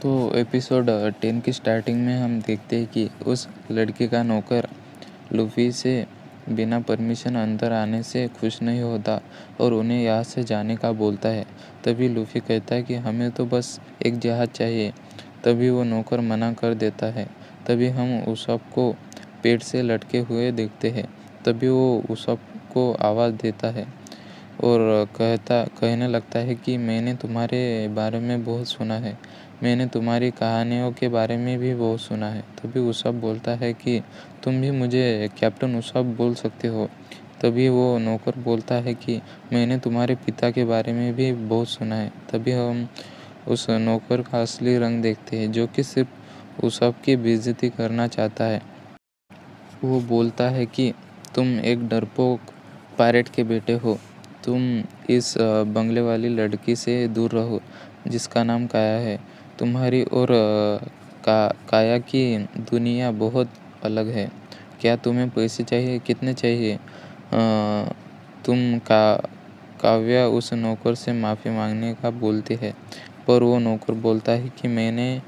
तो एपिसोड 10 की स्टार्टिंग में हम देखते हैं कि उस लड़के का नौकर लूफी से बिना परमिशन अंदर आने से खुश नहीं होता और उन्हें यहाँ से जाने का बोलता है। तभी लूफी कहता है कि हमें तो बस एक जहाज़ चाहिए। तभी वो नौकर मना कर देता है। तभी हम उसप को पेड़ से लटके हुए देखते हैं। तभी वो उसप को आवाज़ देता है और कहने लगता है कि मैंने तुम्हारे बारे में बहुत सुना है। मैंने तुम्हारी कहानियों के बारे में भी बहुत सुना है। तभी उसप बोलता है कि तुम भी मुझे कैप्टन उसप बोल सकते हो। तभी वो नौकर बोलता है कि मैंने तुम्हारे पिता के बारे में भी बहुत सुना है। तभी हम उस नौकर का असली रंग देखते हैं, जो कि सिर्फ उसप की बेइज्जती करना चाहता है। वो बोलता है कि तुम एक डरपोक पायरेट के बेटे हो। तुम इस बंगले वाली लड़की से दूर रहो जिसका नाम काया है। तुम्हारी और काया की दुनिया बहुत अलग है। क्या तुम्हें पैसे चाहिए? कितने चाहिए? तुम काव्या उस नौकर से माफ़ी मांगने का बोलती है, पर वो नौकर बोलता है कि मैंने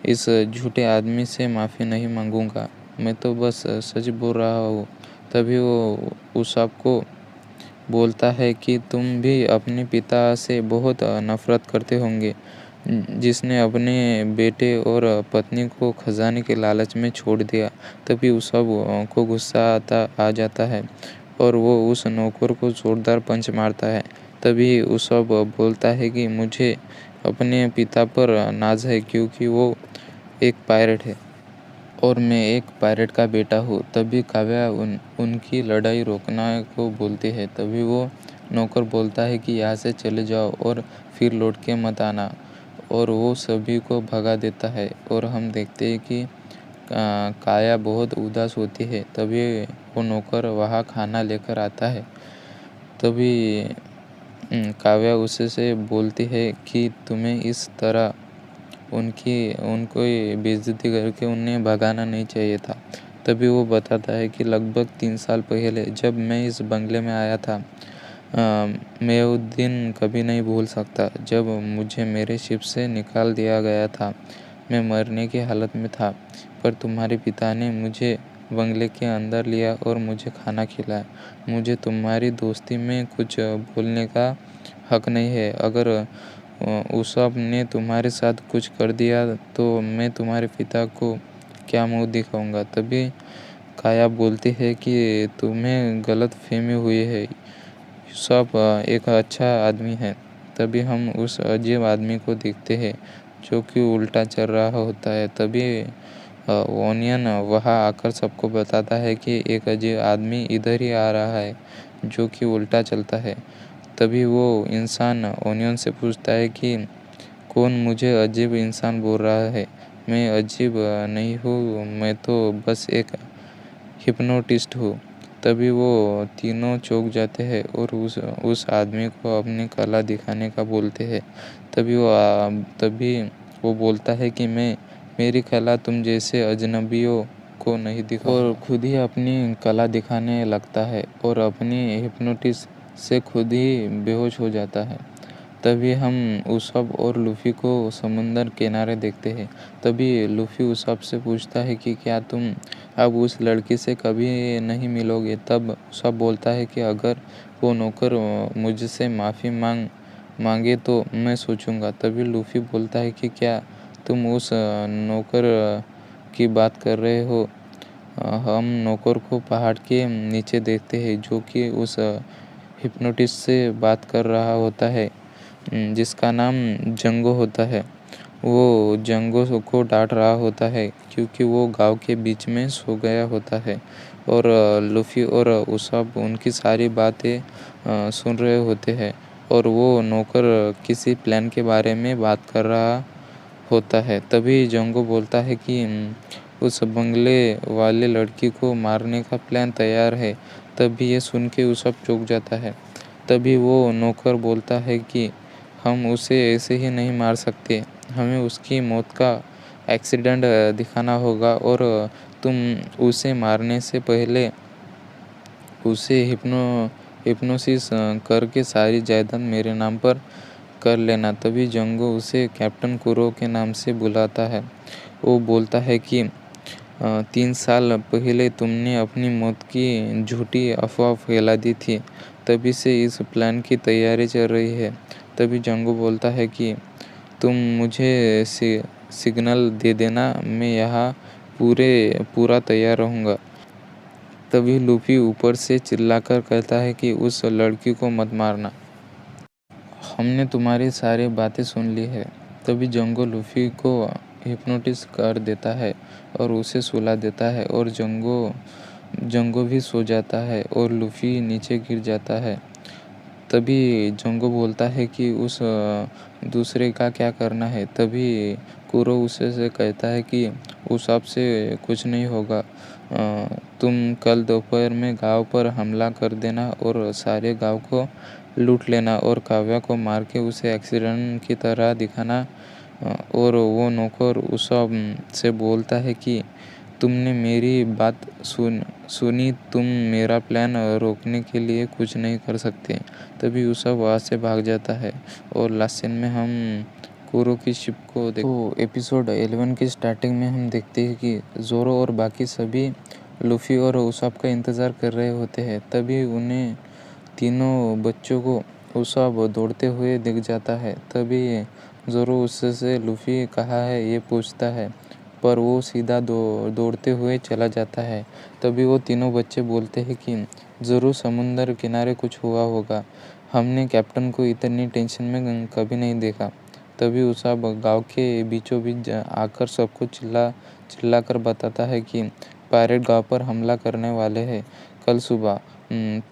इस झूठे आदमी से माफ़ी नहीं मांगूंगा। मैं तो बस सच बोल रहा हूँ। तभी वो उस आपको बोलता है कि तुम भी अपने पिता से बहुत नफरत करते होंगे, जिसने अपने बेटे और पत्नी को खजाने के लालच में छोड़ दिया। तभी उस सब को गुस्सा आ जाता है और वो उस नौकर को जोरदार पंच मारता है। तभी उस सब बोलता है कि मुझे अपने पिता पर नाज है, क्योंकि वो एक पायरेट है और मैं एक पायरेट का बेटा हूँ। तभी काव्या उनकी लड़ाई रोकने को बोलती है। तभी वो नौकर बोलता है कि यहाँ से चले जाओ और फिर लौट के मत आना, और वो सभी को भगा देता है। और हम देखते हैं कि काया बहुत उदास होती है। तभी वो नौकर वहाँ खाना लेकर आता है। तभी काव्या उससे से बोलती है कि तुम्हें इस तरह उनको बेइज्जती करके उन्हें भगाना नहीं चाहिए था। तभी वो बताता है कि लगभग 3 साल पहले जब मैं इस बंगले में आया था, मैं वो दिन कभी नहीं भूल सकता जब मुझे मेरे शिप से निकाल दिया गया था। मैं मरने की हालत में था, पर तुम्हारे पिता ने मुझे बंगले के अंदर लिया और मुझे खाना खिलाया। मुझे तुम्हारी दोस्ती में कुछ बोलने का हक नहीं है। अगर उसप ने तुम्हारे साथ कुछ कर दिया तो मैं तुम्हारे पिता को क्या मुंह दिखाऊंगा। तभी काया बोलती है कि तुम्हें गलत फहमी हुई है, यूसुफ एक अच्छा आदमी है। तभी हम उस अजीब आदमी को देखते हैं जो कि उल्टा चल रहा होता है। तभी ओनियन वहाँ आकर सबको बताता है कि एक अजीब आदमी इधर ही आ रहा है जो कि उल्टा चलता है। तभी वो इंसान ओनियन से पूछता है कि कौन मुझे अजीब इंसान बोल रहा है? मैं अजीब नहीं हूँ, मैं तो बस एक हिप्नोटिस्ट हूँ। तभी वो तीनों चौंक जाते हैं और उस आदमी को अपनी कला दिखाने का बोलते हैं। तभी वो बोलता है कि मेरी कला तुम जैसे अजनबियों को नहीं दिखाऊंगा, और खुद ही अपनी कला दिखाने लगता है और अपनी हिप्नोटिस्ट से खुद ही बेहोश हो जाता है। तभी हम उसप और लूफी को समुंदर किनारे देखते हैं। तभी लूफी उसप से पूछता है कि क्या तुम अब उस लड़की से कभी नहीं मिलोगे? तब उसप बोलता है कि अगर वो नौकर मुझसे माफ़ी मांगे तो मैं सोचूंगा। तभी लूफी बोलता है कि क्या तुम उस नौकर की बात कर रहे हो? हम नौकर को पहाड़ के नीचे देखते हैं जो कि उस हिप्नोटिस्ट से बात कर रहा होता है, जिसका नाम जंगो होता है। वो जंगो को डांट रहा होता है क्योंकि वो गांव के बीच में सो गया होता है और लूफी और उसब उनकी सारी बातें सुन रहे होते हैं और वो नौकर किसी प्लान के बारे में बात कर रहा होता है। तभी जंगो बोलता है कि उस बंगले वाले लड़की को मारने का प्लान तैयार है। तभी ये सुन के उसब चौंक जाता है। तभी वो नौकर बोलता है कि हम उसे ऐसे ही नहीं मार सकते, हमें उसकी मौत का एक्सीडेंट दिखाना होगा और तुम उसे मारने से पहले उसे हिप्नोसिस करके सारी जायदाद मेरे नाम पर कर लेना। तभी जंगो उसे कैप्टन कुरो के नाम से बुलाता है। वो बोलता है कि 3 साल पहले तुमने अपनी मौत की झूठी अफवाह फैला दी थी, तभी से इस प्लान की तैयारी चल रही है। तभी जंगो बोलता है कि तुम मुझे सिग्नल दे देना, मैं यहाँ पूरा तैयार रहूँगा। तभी लूफी ऊपर से चिल्लाकर कहता है कि उस लड़की को मत मारना। हमने तुम्हारी सारी बातें सुन ली है। तभी जंगो लूफी को हिप्नोटिस कर देता है और उसे सुला देता है और जंगो भी सो जाता है और लूफी नीचे गिर जाता है। तभी जंगो बोलता है कि उस दूसरे का क्या करना है। तभी कुरो उसे से कहता है कि उस से कुछ नहीं होगा। तुम कल दोपहर में गांव पर हमला कर देना और सारे गांव को लूट लेना और काव्या को मार के उसे एक्सीडेंट की तरह दिखाना। और वो नौकर उस से बोलता है कि तुमने मेरी बात सुनी, तुम मेरा प्लान रोकने के लिए कुछ नहीं कर सकते। तभी उसब वहाँ से भाग जाता है और लास्ट सीन में हम कुरो की शिप को तो एपिसोड 11 की स्टार्टिंग में हम देखते हैं कि जोरो और बाकी सभी लूफी और उसाब का इंतज़ार कर रहे होते हैं। तभी उन्हें तीनों बच्चों को उसाब दौड़ते हुए दिख जाता है। तभी जोरो उससे लूफी कहाँ है ये पूछता है, पर वो सीधा दौड़ते हुए चला जाता है। तभी वो तीनों बच्चे बोलते हैं कि ज़रूर समुंदर किनारे कुछ हुआ होगा, हमने कैप्टन को इतनी टेंशन में कभी नहीं देखा। तभी उसाब गांव के बीचों बीच आकर सबको चिल्ला कर बताता है कि पायरेट गांव पर हमला करने वाले हैं कल सुबह।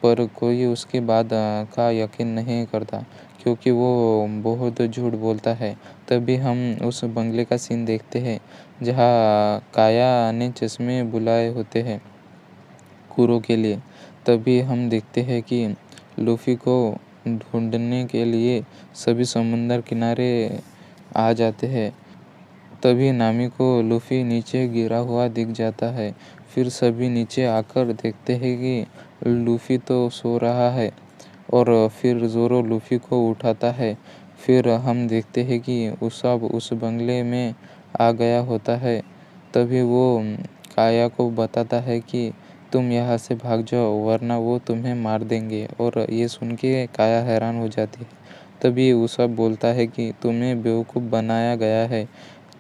पर कोई उसकी बात का यकीन नहीं करता, क्योंकि वो बहुत झूठ बोलता है। तभी हम उस बंगले का सीन देखते हैं जहाँ काया ने चश्मे बुलाए होते हैं कुरो के लिए। तभी हम देखते हैं कि लूफी को ढूंढने के लिए सभी समुंदर किनारे आ जाते हैं। तभी नामी को लूफी नीचे गिरा हुआ दिख जाता है। फिर सभी नीचे आकर देखते हैं कि लूफी तो सो रहा है और फिर जोरो लूफी को उठाता है। फिर हम देखते हैं कि उसाब उस बंगले में आ गया होता है। तभी वो काया को बताता है कि तुम यहाँ से भाग जाओ वरना वो तुम्हें मार देंगे। और ये सुन के काया हैरान हो जाती है। तभी उसाब बोलता है कि तुम्हें बेवकूफ़ बनाया गया है,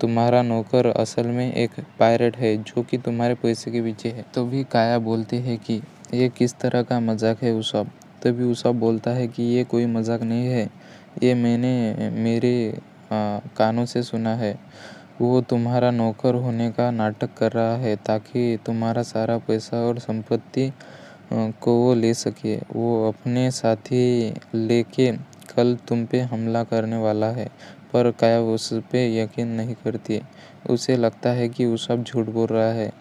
तुम्हारा नौकर असल में एक पायरेट है जो कि तुम्हारे पैसे के पीछे है। तभी काया बोलती है कि ये किस तरह का मजाक है उसाब। तभी उसाब बोलता है कि ये कोई मजाक नहीं है, ये मैंने मेरे कानों से सुना है। वो तुम्हारा नौकर होने का नाटक कर रहा है ताकि तुम्हारा सारा पैसा और संपत्ति को वो ले सके। वो अपने साथी लेके कल तुम पे हमला करने वाला है। पर काया उस पे यकीन नहीं करती, उसे लगता है कि वो सब झूठ बोल रहा है।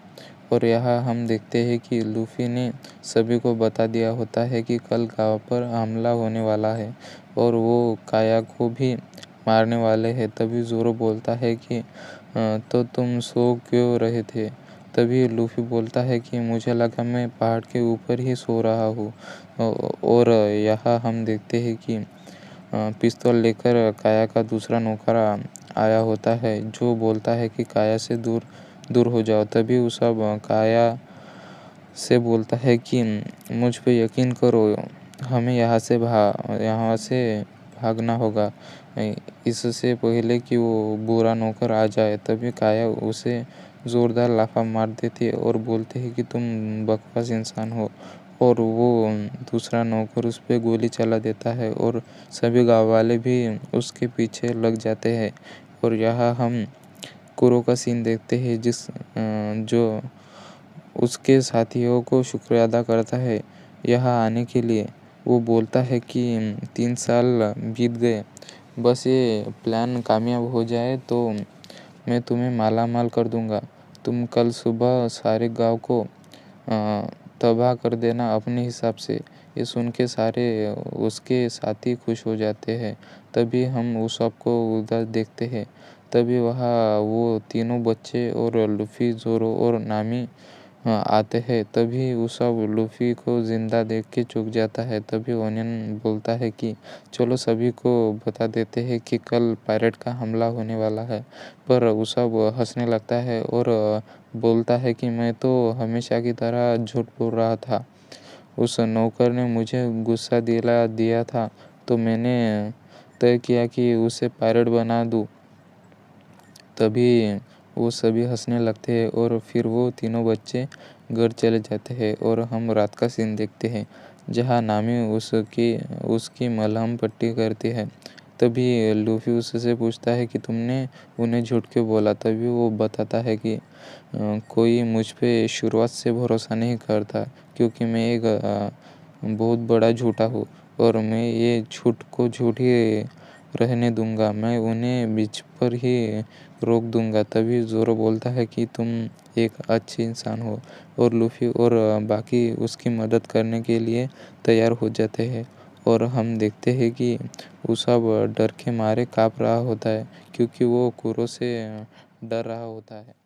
और यहाँ हम देखते हैं कि लूफी ने सभी को बता दिया होता है कि कल गांव पर हमला होने वाला है और वो काया को भी मारने वाले हैं। तभी जोरो बोलता है कि तो तुम सो क्यों रहे थे। तभी लूफी बोलता है कि मुझे लगा मैं पहाड़ के ऊपर ही सो रहा हूँ। और यहाँ हम देखते हैं कि पिस्तौल लेकर काया का दूसरा नौकर आया होता है, जो बोलता है कि काया से दूर हो जाओ। तभी वो सब काया से बोलता है कि मुझ पे यकीन करो, हमें यहाँ से भागना होगा इससे पहले कि वो बुरा नौकर आ जाए। तभी काया उसे ज़ोरदार लाफा मार देती है और बोलते हैं कि तुम बकवास इंसान हो। और वो दूसरा नौकर उस पर गोली चला देता है और सभी गाँव वाले भी उसके पीछे लग जाते हैं। और यहाँ हम कुरो का सीन देखते हैं जो उसके साथियों को शुक्रिया अदा करता है यहाँ आने के लिए। वो बोलता है कि 3 साल बीत गए, बस ये प्लान कामयाब हो जाए तो मैं तुम्हें माला माल कर दूंगा। तुम कल सुबह सारे गांव को तबाह कर देना अपने हिसाब से। ये सुन के सारे उसके साथी खुश हो जाते हैं। तभी हम उस सबको उधर देखते हैं। तभी वहाँ वो तीनों बच्चे और लूफी, जोरो और नामी आते हैं। तभी उसोब लूफी को जिंदा देख के चूक जाता है। तभी ओनियन बोलता है कि चलो सभी को बता देते हैं कि कल पायरेट का हमला होने वाला है। पर उसोब हंसने लगता है और बोलता है कि मैं तो हमेशा की तरह झूठ बोल रहा था। उस नौकर ने मुझे गुस्सा दिला दिया था, तो मैंने तय किया कि उसे पायरेट बना दूँ। तभी वो सभी हंसने लगते हैं और फिर वो तीनों बच्चे घर चले जाते हैं और हम रात का सीन देखते हैं, जहाँ नामी उसकी मलहम पट्टी करती है। तभी लूफी उससे पूछता है कि तुमने उन्हें झूठ क्यों बोला। तभी वो बताता है कि कोई मुझ पे शुरुआत से भरोसा नहीं करता, क्योंकि मैं एक बहुत बड़ा झूठा हूँ और मैं ये झूठ को झूठ ही रहने दूंगा। मैं उन्हें बीच पर ही रोक दूंगा। तभी ज़ोरो बोलता है कि तुम एक अच्छी इंसान हो, और लूफी और बाकी उसकी मदद करने के लिए तैयार हो जाते हैं। और हम देखते हैं कि उसोब डर के मारे काँप रहा होता है, क्योंकि वो कुरो से डर रहा होता है।